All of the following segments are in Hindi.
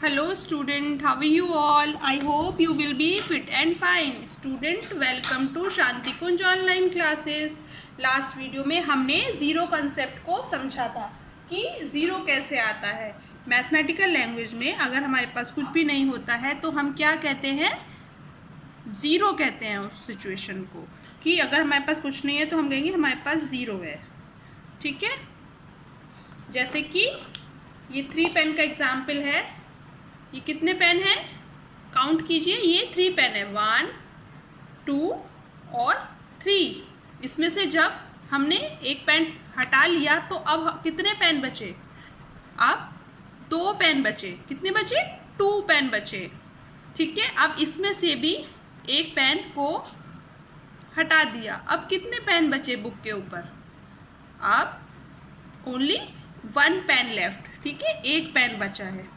Hello student, how are you all? I hope you will be fit and fine. Student, welcome to Shanti Kunj online classes. Last video में हमने ज़ीरो कंसेप्ट को समझा था कि ज़ीरो कैसे आता है. मैथमेटिकल लैंग्वेज में अगर हमारे पास कुछ भी नहीं होता है तो हम क्या कहते हैं? ज़ीरो कहते हैं उस सिचुएशन को, कि अगर हमारे पास कुछ नहीं है तो हम कहेंगे हमारे पास ज़ीरो है. ठीक है, जैसे कि ये 3 पेन का एग्जाम्पल है. ये कितने पेन हैं? काउंट कीजिए. ये 3 पेन है, 1 2 और 3. इसमें से जब हमने एक पेन हटा लिया तो अब कितने पेन बचे? अब 2 पेन बचे. कितने बचे? 2 पेन बचे. ठीक है, अब इसमें से भी एक पेन को हटा दिया. अब कितने पेन बचे बुक के ऊपर? अब ओनली 1 पेन लेफ्ट. ठीक है, एक पेन बचा है.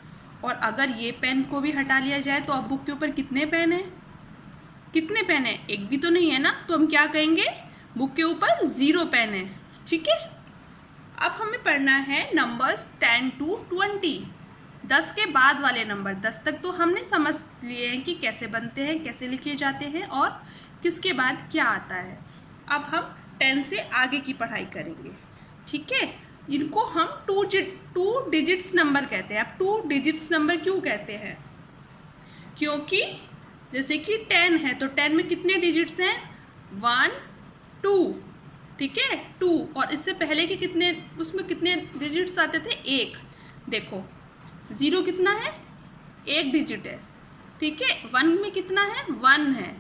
और अगर ये पेन को भी हटा लिया जाए तो अब बुक के ऊपर कितने पेन हैं? कितने पेन है? एक भी तो नहीं है ना. तो हम क्या कहेंगे? बुक के ऊपर 0 पेन है. ठीक है, अब हमें पढ़ना है नंबर्स 10 to 20. 10 के बाद वाले नंबर. 10 तक तो हमने समझ लिए हैं कि कैसे बनते हैं, कैसे लिखे जाते हैं और किसके बाद क्या आता है. अब हम 10 से आगे की पढ़ाई करेंगे. ठीक है, इनको हम 2 डिजिट्स नंबर कहते हैं. अब 2 डिजिट्स नंबर क्यों कहते हैं? क्योंकि जैसे कि 10 है तो 10 में कितने डिजिट्स हैं? 1 2. ठीक है, 2. और इससे पहले के कितने, उसमें कितने डिजिट्स आते थे? 1. देखो 0 कितना है? 1 डिजिट है. ठीक है, 1 में कितना है? 1 है.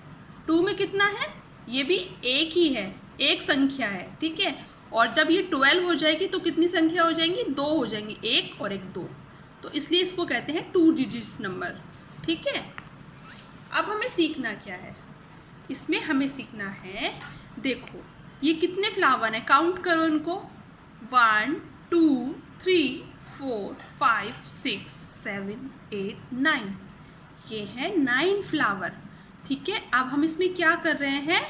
2 में कितना है? ये भी एक ही है, एक संख्या है. ठीक है, और जब ये 12 हो जाएगी तो कितनी संख्या हो जाएंगी? 2 हो जाएंगी. 1 और 1 2. तो इसलिए इसको कहते हैं 2 डिजिट्स नंबर. ठीक है, अब हमें सीखना क्या है? इसमें हमें सीखना है, देखो ये कितने फ्लावर हैं, काउंट करो इनको. 1 2 3 4 5 6 7 8 9. ये है 9 फ्लावर. ठीक है, अब हम इसमें क्या कर रहे हैं?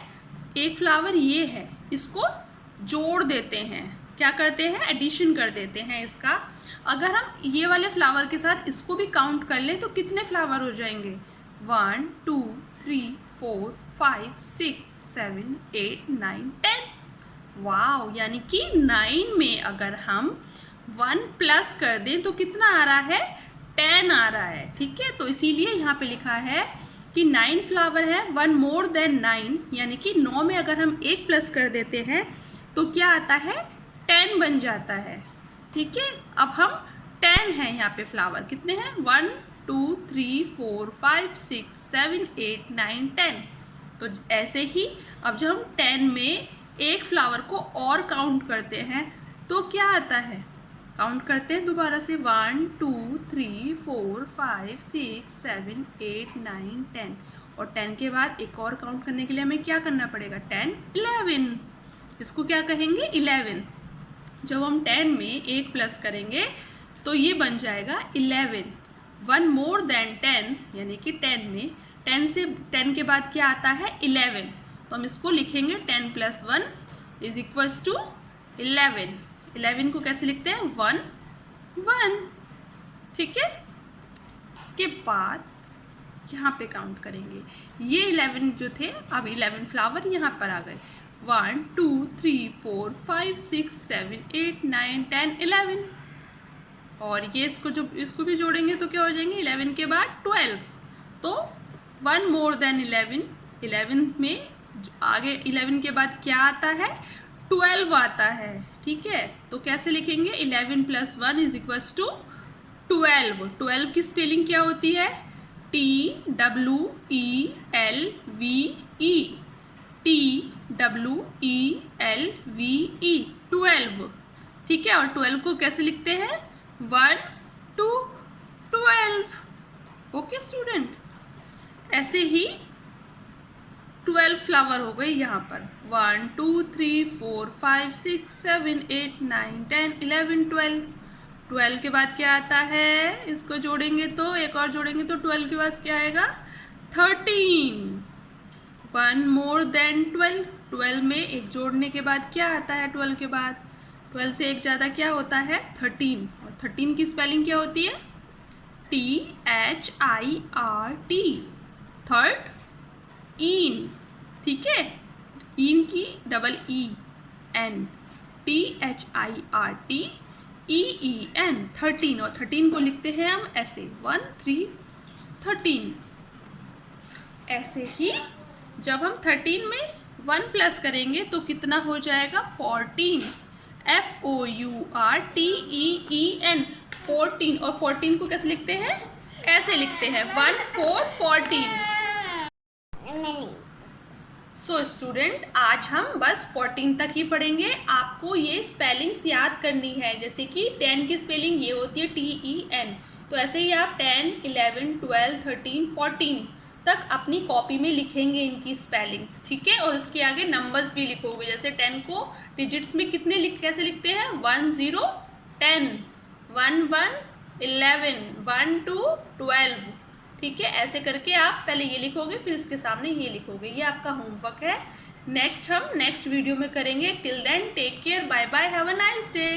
एक फ्लावर ये है, इसको जोड़ देते हैं. क्या करते हैं? एडिशन कर देते हैं इसका. अगर हम ये वाले फ्लावर के साथ इसको भी काउंट कर लें तो कितने फ्लावर हो जाएंगे? 1 2 3 4 5 6 7 8 9 10. वाओ, यानी कि 9 में अगर हम 1 प्लस कर दें तो कितना आ रहा है? 10 आ रहा है. ठीक है, तो इसीलिए यहाँ पे लिखा है कि 9 फ्लावर है. 1 मोर देन 9, यानी कि 9 में अगर हम 1 प्लस कर देते हैं तो क्या आता है? 10 बन जाता है. ठीक है, अब हम 10 हैं यहाँ पे फ्लावर. कितने हैं? 1 2 3 4 5 6 7 8 9 10. तो ऐसे ही अब जब हम 10 में एक फ्लावर को और काउंट करते हैं तो क्या आता है? काउंट करते हैं दोबारा से. 1 2 3 4 5 6 7 8 9 10. और 10 के बाद एक और काउंट करने के लिए हमें क्या करना पड़ेगा? 10 11. इसको क्या कहेंगे? 11. जब हम 10 में 1 प्लस करेंगे तो ये बन जाएगा 11. 1 मोर देन 10, यानी कि 10 में 10 के बाद क्या आता है? 11. तो हम इसको लिखेंगे 10 + 1 = 11. 11 को कैसे लिखते हैं? 1 1. ठीक है, इसके बाद यहाँ पे काउंट करेंगे. ये 11 जो थे, अब 11 फ्लावर यहाँ पर आ गए. 1 2 3 4 5 6 7 8 9 10 11. और ये इसको भी जोड़ेंगे तो क्या हो जाएंगे? 11 के बाद 12. तो 1 मोर देन 11. 11 में आगे 11 के बाद क्या आता है? 12 आता है. ठीक है, तो कैसे लिखेंगे? 11 + 1 = 12. 12 की स्पेलिंग क्या होती है? TWELVE. TWELVE 12. ठीक है, और 12 को कैसे लिखते हैं? 1 2 12. ओके स्टूडेंट, ऐसे ही 12 फ्लावर हो गए यहाँ पर. 1 2 3 4 5 6 7 8 9 10 11 12. 12 के बाद क्या आता है? इसको जोड़ेंगे तो, एक और जोड़ेंगे तो 12 के बाद क्या आएगा? 13. 1 मोर देन 12. 12 में एक जोड़ने के बाद क्या आता है? 12 के बाद 12 से एक ज़्यादा क्या होता है? 13. और 13 की स्पेलिंग क्या होती है? THIRT। थर्ड ईन, ठीक है, ईन की double E N, THIRT EEN 13। और 13 को लिखते हैं हम ऐसे 1 3 13। ऐसे ही जब हम 13 में 1 प्लस करेंगे तो कितना हो जाएगा 14, FOURTEEN 14। और 14 को कैसे लिखते हैं, ऐसे लिखते हैं 1 4 14। सो स्टूडेंट, आज हम बस 14 तक ही पढ़ेंगे। आपको ये स्पेलिंग्स याद करनी है, जैसे कि 10 की स्पेलिंग ये होती है TEN, तो ऐसे ही आप 10 11 12 13 14 तक अपनी कॉपी में लिखेंगे इनकी स्पेलिंग्स, ठीक है। और उसके आगे नंबर्स भी लिखोगे, जैसे 10 को डिजिट्स में कितने कैसे लिखते हैं 1 0 10, 1 1 11, 1 2 12, ठीक है। ऐसे करके आप पहले ये लिखोगे, फिर इसके सामने ये लिखोगे। ये आपका होमवर्क है। नेक्स्ट हम नेक्स्ट वीडियो में करेंगे। Till then take care, bye bye, have a nice day.